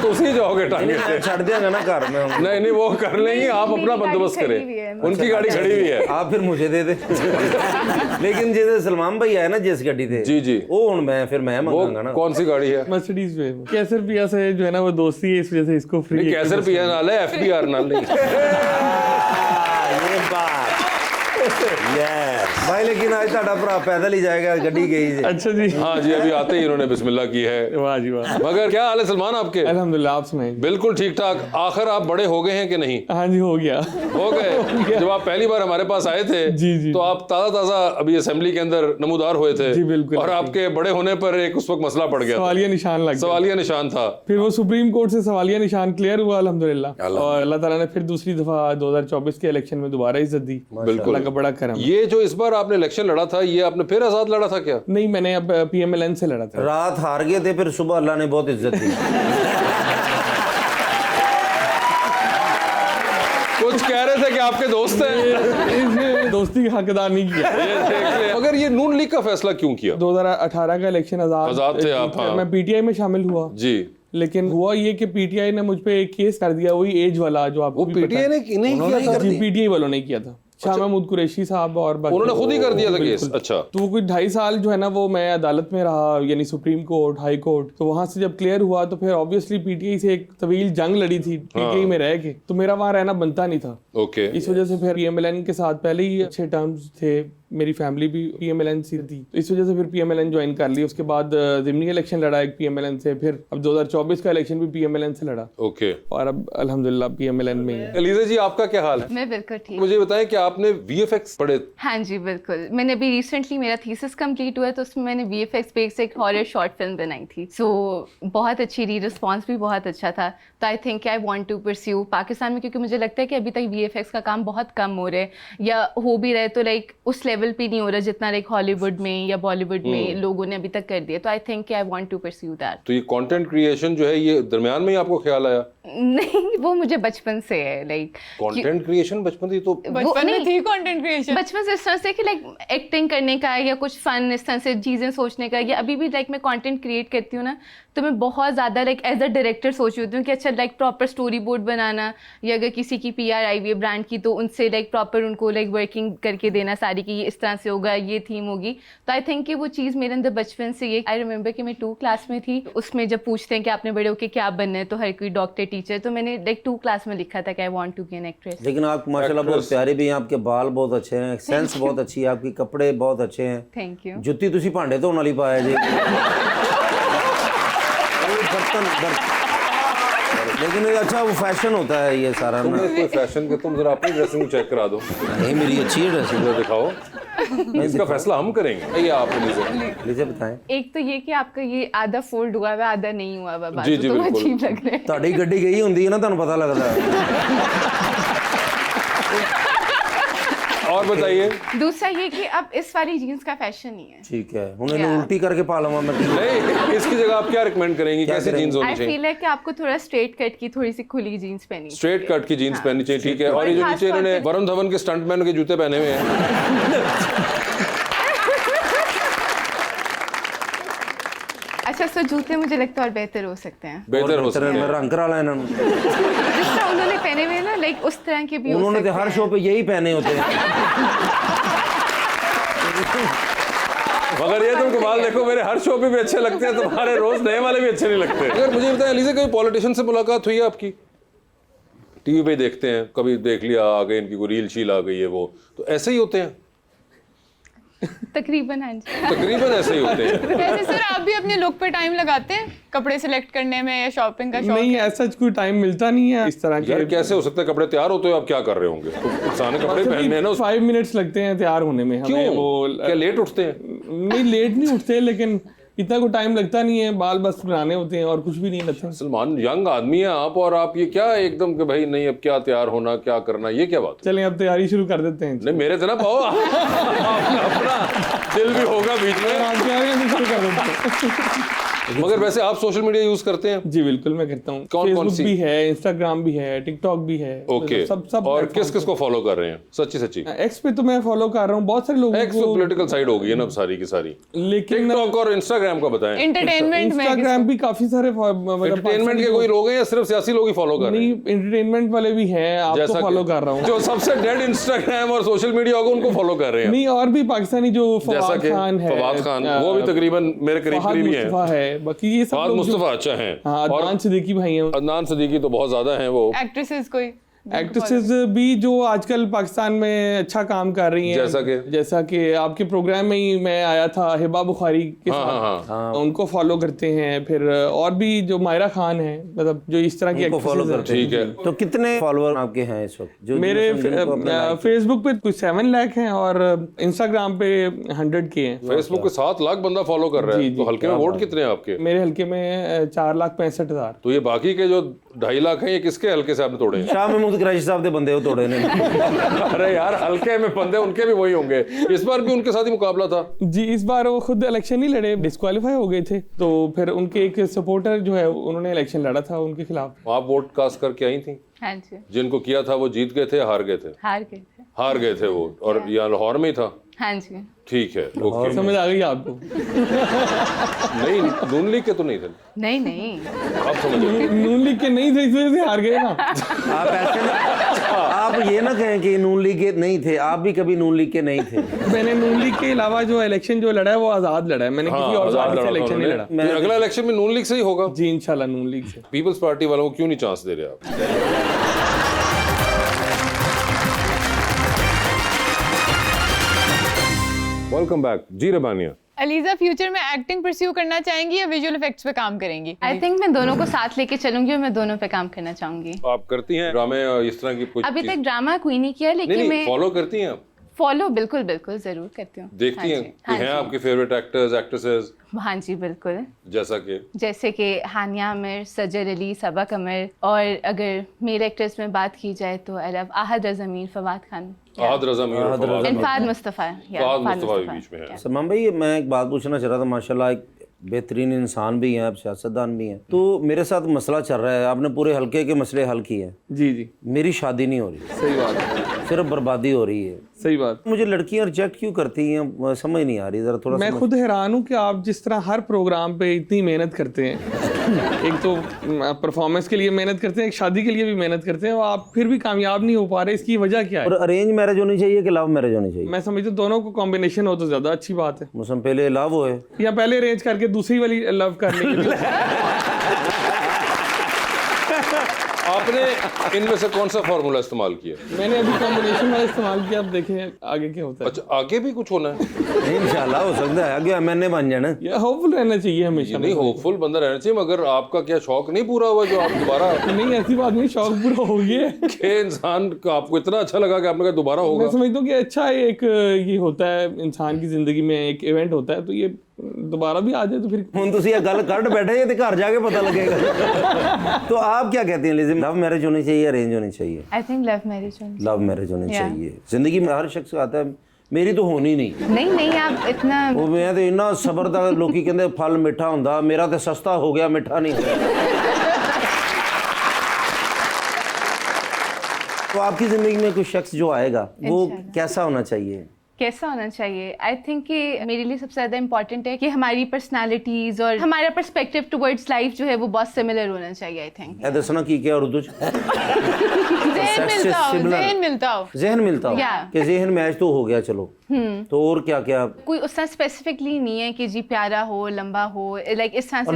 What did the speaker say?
तुसी जाओगे टांगे से, छड़ देंगे ना घर में हम। नहीं वो कर लेंगे, आप अपना बंदोबस्त करें, उनकी गाड़ी खड़ी हुई है, आप फिर मुझे दे दे। लेकिन जैसे सलमान भाई आए ना जिस गाड़ी थे, जी वो हूं मैं मंगाऊंगा ना। कौन सी गाड़ी है? मर्सिडीज पे कैसर पिया से जो है ना वो दोस्ती है, इस वजह से इसको फ्री। नहीं कैसर पिया नाल है, FBR नाल नहीं। ये बात भाई, लेकिन आज ताड़ा भरा पैदल ही जाएगा, गड्डी गई जी। अच्छा जी, हाँ जी, अभी आते ही इन्होंने बिस्मिल्लाह की है। वाह जी वाह। मगर क्या हाल है सलमान आपके? अल्हम्दुलिल्लाह, आप सुनाइए। बिल्कुल ठीक ठाक। आखिर आप बड़े हो गए हैं कि नहीं? हाँ जी, हो गया। हो गए। जब आप पहली बार हमारे पास आए थे जी। तो आप ताजा अभी असेंबली के अंदर नमूदार हुए थे। जी बिल्कुल। और आपके बड़े होने पर एक उस वक्त मसला पड़ गया, सवालिया निशान लग गया। सवालिया निशान था। फिर वो सुप्रीम कोर्ट से सवालिया निशान क्लियर हुआ अल्हम्दुलिल्लाह, और अल्लाह ताला ने फिर दूसरी दफा 2024 के इलेक्शन में दोबारा इज्जत दी। बिल्कुल, अल्लाह का बड़ा करम। ये जो इस बार आपने इलेक्शन लड़ा था, ये आपने फिर आजाद लड़ा था क्या? नहीं, मैंने अब PMLN से लड़ा था। रात हार गए थे, फिर सुबह अल्लाह ने बहुत इज्जत दी। कुछ कह रहे थे कि आपके दोस्त हैं। दोस्ती का हकदार नहीं किया। मगर ये नून लीग का फैसला क्यों किया? 2018 का इलेक्शन आजाद थे आप। हाँ। मैं PTI में शामिल हुआ जी, लेकिन हुआ ये कि PTI ने मुझ पे एक केस कर दिया, वही एज वाला जो आपको वो PTI ने नहीं किया था? जी, PTI वालों ने किया था। शाह महमूद कुरैशी साहब और उन्होंने खुद ही कर दिया था केस? अच्छा। तो वो कोई 2.5 साल जो है ना वो मैं अदालत में रहा, यानी सुप्रीम कोर्ट, हाई कोर्ट। तो वहां से जब क्लियर हुआ तो फिर ऑब्वियसली PTI से एक तवील जंग लड़ी थी PTI में रह के, तो मेरा वहां रहना बनता नहीं था। ओके। इस वजह से फिर PMLN के साथ पहले ही अच्छे टर्म्स थे, मेरी फैमिली भी PMLN से थी, तो इस वजह से फिर PMLN ज्वाइन कर ली। उसके बाद ज़िमनी इलेक्शन लड़ा एक PMLN से, फिर अब 2024 का इलेक्शन भी PMLN से लड़ा, ओके। और अब अल्हम्दुलिल्लाह PMLN में ही है। अलीजा जी, आपका क्या हाल है? मैं बिल्कुल ठीक। मुझे बताएं कि आपने VFX पढ़े? हाँ जी बिल्कुल, मैंने अभी रिसेंटली मेरा थीसिस कंप्लीट हुआ है, तो उसमें मैंने VFX पे एक हॉरर शॉर्ट फिल्म बनाई थी। सो बहुत अच्छी रही, रिस्पॉन्स भी बहुत अच्छा था। तो I think I want to pursue Pakistan में, क्योंकि मुझे लगता है कि अभी तक VFX का काम बहुत कम हो रहा है, या हो भी रहा है तो लाइक उस लेवल पे नहीं हो रहा जितना लाइक हॉलीवुड में या बॉलीवुड में लोगों ने अभी तक कर दिया। तो I think I want to pursue that. तो ये कंटेंट क्रिएशन जो है, ये दरमियान में ही आपको ख्याल आया? नहीं, वो मुझे बचपन से है। लाइक कंटेंट क्रिएशन बचपन से? तो बचपन में थी कंटेंट क्रिएशन? बचपन से इस तरह से कि लाइक एक्टिंग करने का या कुछ फन इस तरह से चीज़ें सोचने का, या अभी भी लाइक मैं कंटेंट क्रिएट करती हूँ ना, तो मैं बहुत ज़्यादा लाइक एज अ डायरेक्टर सोच रही होती हूँ कि अच्छा लाइक प्रॉपर स्टोरी बोर्ड बनाना, या अगर किसी की PR आई हुई है ब्रांड की, तो उनसे लाइक प्रॉपर उनको लाइक वर्किंग करके देना सारी की, ये इस तरह से होगा, ये थीम होगी। तो आई थिंक कि वो चीज़ मेरे अंदर बचपन से ये। आई रिमेंबर कि मैं 2 क्लास में थी, उसमें जब पूछते हैं कि आपने बड़े होकर क्या बनना है, तो हर कोई डॉक्टर, टीचर, तो मैंने लाइक 2 क्लास में लिखा था कि I want to be an actress. लेकिन आप माशाल्लाह बहुत प्यारे भी हैं, आपके बाल बहुत अच्छे हैं, सेंस बहुत अच्छी है आपकी, कपड़े बहुत अच्छे हैं। Thank you. जुत्ती तुसी भांडे धोने वाली पाया जी। लेकिन ये अच्छा वो फैशन होता है ये सारा ना। कोई फैशन के, तुम जरा अपनी ड्रेसिंग चेक करा दो। नहीं, मेरी अच्छी है ड्रेसिंग। दिखाओ, इसका फैसला हम करेंगे। ये आप लीजिए बताएं। एक तो ये कि आपका ये आधा फोल्ड हुआ है, आधा नहीं हुआ है, बाजू, जी, जी, तो बिल्कुल। अजीब लग रहा है। ਤੁਹਾਡੀ ਗੱਡੀ ਗਈ ਹੁੰਦੀ ਹੈ ਨਾ, ਤੁਹਾਨੂੰ ਪਤਾ ਲੱਗਦਾ ਹੈ। और बताइए। दूसरा ये कि अब इस वाली जीन्स का फैशन नहीं है। ठीक है, ਹੁਣ ਇਹਨੂੰ उल्टी करके पा लवा मैं। नहीं, इसकी जगह आप क्या रिकमेंड करेंगी? कैसी जीन्स होनी आई चाहिए? फील है कि आपको थोड़ा स्ट्रेट कट की, थोड़ी सी खुली जीन्स पहनी, स्ट्रेट कट की जीन्स पहननी चाहिए, ठीक है। और ये जो नीचे इन्होंने वरुण धवन के स्टंटमैन के जूते पहने हुए हैं। अच्छा, सो जूते मुझे लगता है और बेहतर हो सकते हैं। बेहतर हो सकते हैं। रंग करा ला इन्होंने। जिस तरह उन्होंने पहने हुए ना, लाइक उस तरह के भी हो उन्होंने तो सकते हर हैं। शो पे यही पहने होते हैं। मगर ये तुम कमाल देखो, मेरे हर शो पे भी अच्छे लगते हैं, तुम्हारे रोज नए वाले भी अच्छे नहीं लगते। अगर मुझे बताएं अलीज़ा, कोई पॉलिटिशियन से मुलाकात हुई है आपकी? TV पे देखते हैं, कभी देख लिया, आ गई इनकी कोई रील शील आ गई है, वो तो ऐसे ही होते हैं? तकरीबन, हाँ जी, तकरीबन ऐसे ही होते हैं। वैसे सर आप भी अपने लुक पे टाइम लगाते हैं कपड़े सिलेक्ट करने में, या शॉपिंग का शौक नहीं, है? ऐसा कोई टाइम मिलता नहीं है इस तरह यार के। कैसे हो सकता है? कपड़े तैयार होते हो आप क्या कर रहे होंगे? तो इंसान ने कपड़े पहनने हैं ना। 5 मिनट्स लगते हैं तैयार होने में हमें। क्यों? वो क्या लेट उठते हैं? नहीं, लेट नहीं उठते, लेकिन इतना कोई टाइम लगता नहीं है, बाल बस बनाने होते हैं और कुछ भी नहीं लगता। सलमान, यंग आदमी है आप, और आप ये क्या एकदम कि भाई नहीं अब क्या तैयार होना, क्या करना, ये क्या बात? चलें अब तैयारी शुरू कर देते हैं। नहीं मेरे से ना पाओ, अपना दिल भी होगा बीच में। आप तैयारी शुरू कर देते हैं। मगर वैसे आप सोशल मीडिया यूज करते हैं? जी बिल्कुल मैं करता हूँ। कौन फेसबुक सी? भी है, इंस्टाग्राम भी है, टिकटॉक भी है। ओके, सब सब और platform किस किस को फॉलो कर रहे हैं? सच्ची एक्स पे तो मैं फॉलो कर रहा हूँ बहुत सारे लोगों एक्स तो को, पॉलिटिकल साइड हो गई है ना सारी की सारी। लेकिन टिकटॉक और इंस्टाग्राम का बताएं। एंटरटेनमेंट में इंस्टाग्राम भी काफी सारे मतलब एंटरटेनमेंट के कोई लोग हैं या सिर्फ सियासी लोग ही फॉलो कर रहे हैं? नहीं, एंटरटेनमेंट वाले भी हैं, आपको कि- फॉलो कर रहा हूँ। जो सबसे डेड इंस्टाग्राम और सोशल मीडिया होगा उनको फॉलो कर रहे हैं। नहीं, और भी पाकिस्तानी जो जैसा फवाद कि खान है, फवाद खान, वो भी तकरीबन मेरे करीब फहद करीब ही मुस्तफा हैं। है, बाकी ये सब फहद लोग जो- मुस्तफा अच्छा हैं, हाँ, और अदनान सिद्दीकी भाई हैं। अदनान सिद्दीकी तो बहुत ज्यादा हैं वो। एक्ट्रेसेस कोई एक्ट्रेसेस भी जो आजकल पाकिस्तान में अच्छा काम कर रही हैं, जैसा कि आपके प्रोग्राम में ही मैं आया था हिबा बुखारी के साथ, उनको फॉलो करते हैं। फिर और भी जो मायरा खान है, मतलब जो इस तरह की फॉलो करते ठीक है। हैं। तो कितने फॉलोअर आपके हैं इस वक्त? जो मेरे जिनको आपने like फेसबुक पे कुछ 7 लाख हैं और इंस्टाग्राम पे 100 के हैं। फेसबुक पे 7 लाख बंदा फॉलो कर रहा है, तो हल्के में वोट कितने हैं आपके? मेरे हल्के में 4,65,000। तो ये बाकी के जो 2.5 लाख हैं, ये किसके हल्के से आपने तोड़े हैं? शाह महमूद कुरैशी साहब के बंदे हो तोड़े ने। अरे यार, हल्के में बंदे उनके भी वही होंगे। इस बार भी उनके साथ ही मुकाबला था। जी, इस बार वो खुद इलेक्शन नहीं लड़े, डिस्क्वालीफाई हो गए थे, तो फिर उनके एक सपोर्टर जो है उन्होंने इलेक्शन लड़ा था उनके खिलाफ। आप वोट कास्ट करके आई थी? हाँ जी, जिनको किया था वो जीत गए थे या हार गए थे? हार गए थे। हार गए थे वो, और यहाँ लाहौर में ही था? हाँ जी। ठीक है, ओके। समझ आ गई आपको? नहीं, नून लीग के तो नहीं थे। नहीं नहीं, आप समझ गए। नून लीग के नहीं थे, इस वजह से हार गए ना। आप ऐसे ना, आप ये ना कहें कि नून लीग के नहीं थे, आप भी कभी नून लीग के नहीं थे। मैंने नून लीग के अलावा जो इलेक्शन जो लड़ा है वो आजाद लड़ा है, मैंने किसी और आजाद पार्टी से लड़ा था इलेक्शन नहीं लड़ा। उन्होंने। फिर अगला इलेक्शन में नून लीग से ही होगा? जी इंशाल्लाह नून लीग से। पीपल्स पार्टी वालों को क्यों नहीं चांस दे रहे आप? वेलकम बैक जी रबानिया। अलीजा फ्यूचर में एक्टिंग परस्यू करना चाहेंगी या विजुअल इफेक्ट्स पे काम करेंगी? आई थिंक मैं दोनों को साथ लेके चलूंगी और मैं दोनों पे काम करना चाहूंगी। आप करती हैं ड्रामे और इस तरह की कुछ? अभी तक ड्रामा कोई नहीं किया, लेकिन नहीं, मैं फॉलो करती हैं आप? फॉलो बिल्कुल बिल्कुल जरूर करती हूँ। देखती हैं कि हैं आपके फेवरेट एक्टर्स एक्ट्रेसेस? हाँ जी बिल्कुल, जैसा कि हानिया आमिर, सजर अली, सबा कमर, और अगर मेल एक्टर्स में बात की जाए तो आई लव आहद रज़ा मीर, फवाद खान, आहद रज़ा मीर और फवाद एंड फहद मुस्तफ़ा। फवाद मुस्तफ़ा भी बीच में है। सलमान भाई, मैं एक बात पूछना चाह रहा था। माशाल्लाह एक बेहतरीन इंसान भी हैं आप, सियासतदान भी हैं। तो मेरे साथ मसला चल रहा है, आपने पूरे हल्के के मसले हल किए हैं। जी जी, मेरी शादी नहीं हो रही, सही बात है, सिर्फ बर्बादी हो रही है। सही बात। मुझे लड़कियां रिजेक्ट क्यों करती हैं, समझ नहीं आ रही। जरा थोड़ा मैं खुद हैरान हूँ कि आप जिस तरह हर प्रोग्राम पे इतनी मेहनत करते हैं, एक तो परफॉर्मेंस के लिए मेहनत करते हैं, एक शादी के लिए भी मेहनत करते हैं, और आप फिर भी कामयाब नहीं हो पा रहे। इसकी वजह क्या और है? अरेंज मैरिज होनी चाहिए कि लव मैरिज होनी चाहिए? मैं समझता हूँ दोनों को कॉम्बिनेशन हो तो ज्यादा अच्छी बात है। मुझसे पहले लव होए या पहले अरेंज करके दूसरी वाली लव करने के लिए। आपने इनमें से कौन सा फार्मूला इस्तेमाल किया? मैंने अभी कॉम्बिनेशन वाला इस्तेमाल किया, अब देखें आगे क्या होता है। अच्छा, आगे भी कुछ होना है? इंशाल्लाह हो सकता है आगे मैंने बन जाना। ये होपफुल रहना चाहिए हमेशा। नहीं, होपफुल बंदा रहना चाहिए, मगर आपका क्या शौक नहीं पूरा हुआ जो आप दोबारा नहीं, ऐसी बात नहीं, शौक पूरा हो गया है। के इंसान का आपको इतना अच्छा लगा कि आपने कहा दोबारा होगा? मैं समझता हूँ कि अच्छा एक ये होता है इंसान की जिंदगी में, एक इवेंट होता है, तो ये दोबारा भी आ जाए तो फिर ਹੁਣ ਤੁਸੀਂ ਇਹ ਗੱਲ ਕੱਢ बैठे ये तो घर जाके पता लगेगा। तो आप क्या कहते हैं लिज़ी, लव मैरिज होनी चाहिए, अरेंज होनी चाहिए? आई थिंक लव मैरिज होनी लव मैरिज होनी Yeah. चाहिए। जिंदगी में हर शख्स आता है मेरी तो होनी नहीं। चाहिए। नहीं नहीं, आप इतना ਉਹ ਮੈਂ ਤੇ ਇੰਨਾ ਸਬਰ ਦਾ ਲੋਕੀ ਕਹਿੰਦੇ ਫਲ ਮਿੱਠਾ ਹੁੰਦਾ, ਮੇਰਾ ਤੇ ਸਸਤਾ ਹੋ ਗਿਆ, ਮਿੱਠਾ ਨਹੀਂ ਹੋਇਆ। तो आपकी जिंदगी में कोई शख्स जो आएगा वो कैसा होना चाहिए? कैसा होना चाहिए? आई थिंक कि मेरे लिए सबसे ज़्यादा इंपॉर्टेंट है कि हमारी पर्सनालिटीज़ और हमारा पर्सपेक्टिव टुवर्ड्स लाइफ जो है वो बहुत सिमिलर होना चाहिए। आई थिंक ਇਹ ਦੱਸਣਾ ਕੀ ਕਿਹਾ उर्दू च? ज़हन मिलता हो, similar. ज़हन मिलता हो। जहन मिलता हो Yeah. कि जहन मैच तो हो गया, चलो। तो और क्या क्या? कोई उसका स्पेसिफिकली नहीं है कि जी प्यारा हो, लंबा हो, लाइक इस तरह से